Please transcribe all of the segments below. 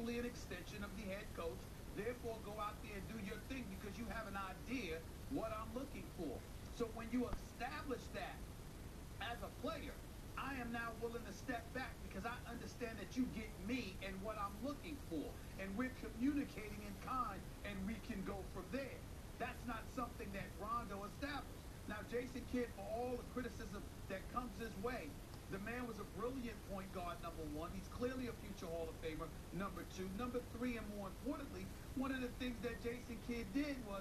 literally an extension of the head coach. Therefore, go out there and do your thing because you have an idea what I'm looking for. So when you establish that as a player, I am now willing to step back because I understand that you get me and what I'm looking for. And we're communicating in kind, and we can go from there. That's not something that Rondo established. Now, Jason Kidd, for all the criticism that comes his way, the man was a brilliant point guard, number one. He's clearly a future Hall of Famer, number two. Number three, and more importantly, one of the things that Jason Kidd did was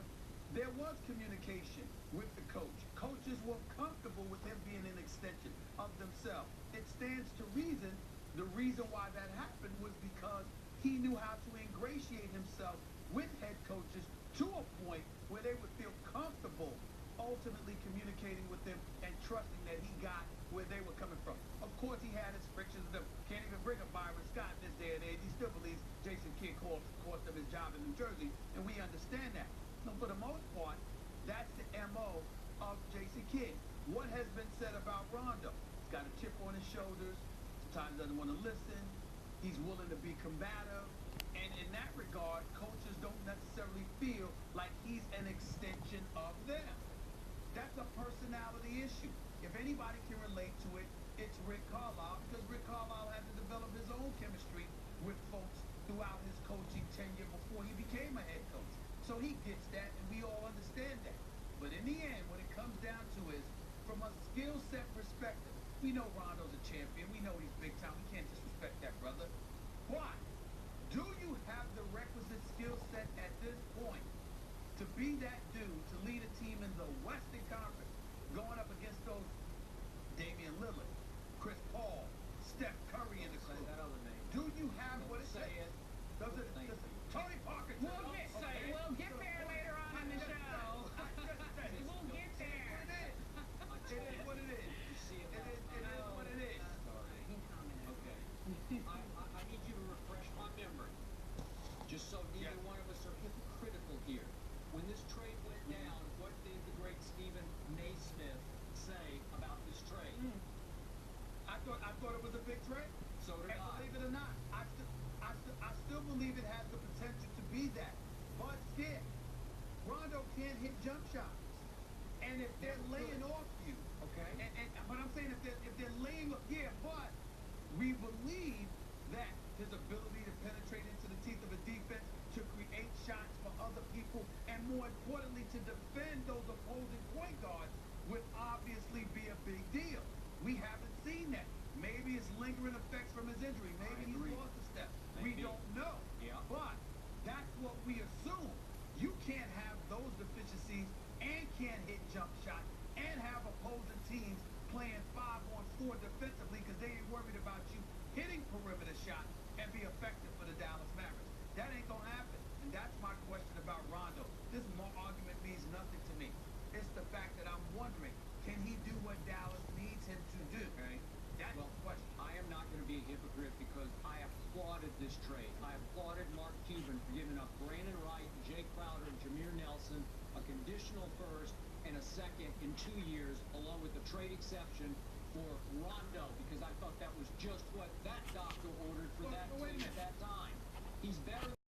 there was communication with the coach. Coaches were comfortable with him being an extension of themselves. It stands to reason, the reason why that happened was because he knew how to ingratiate himself with head coaches to a point where they would feel comfortable ultimately communicating with him and trusting that he got where they were coming from. Of course, he had his frictions. Can't even bring up Byron Scott in this day and age. He still believes Jason Kidd cost him his job in New Jersey, and we understand that. So for the most part, that's the MO of Jason Kidd. What has been said about Rondo? He's got a chip on his shoulders. Sometimes doesn't want to listen. He's willing to be combative. And in that regard, coaches don't necessarily feel like he's an extension of them. That's a personality issue. If anybody can relate to it, it's Rick Carlisle, because Rick Carlisle had to develop his own chemistry with folks throughout his coaching tenure before he became a head coach. So he gets that, and we all understand that. But in the end, what it comes down to is, from a skill set perspective, we know Rondo's a champion. We know he's big time. We can't disrespect that, brother. But do you have the requisite skill set at this point to be that dude, to lead a team in the Western Conference, going up against those Damian Lillard, Chris Paul, Steph Curry in the crew? Do you have what it takes? Does it? Tony Parker. We'll get there later on in the show. We'll get there. It is what it is. It is what it is. Okay. I need you to refresh my memory, just so neither one of us are hypocritical here. When this trade went down, what did the great Stephen Naismith say about this trade? I thought it was a big trade. So did I. Believe it or not, I still believe it has the potential to be that. But still, Rondo can't hit jump shots. And if they're laying off you, Okay. but I'm saying if they're laying off, yeah, but we believe that his ability to penetrate into the teeth of a defense, to create shots for other people, and more importantly, to defend those opposing point guards would obviously be a big deal. We haven't seen that. Maybe it's lingering effects from his injury. Maybe he's lost a step. We Maybe. don't know. Yeah. But that's what we assume. You can't have those deficiencies and can't hit jump shots and have opposing teams playing 5-on-4 defensively because they ain't worried about you hitting perimeter shots and be effective for the Dallas Mavericks. That ain't gonna happen. And that's my question about Rondo. This argument means nothing to me. It's the fact that I'm wondering, can he do what Dallas needs him to do? Okay. That's Well, the question. I am not going to be a hypocrite because I applauded this trade. I applauded Mark Cuban for giving up Brandon Wright, Jay Crowder, and Jameer Nelson, a conditional first and a second in 2 years, along with the trade exception for Rondo, because I thought that was just what that doctor ordered for that Wait a team minute. at that time. He's better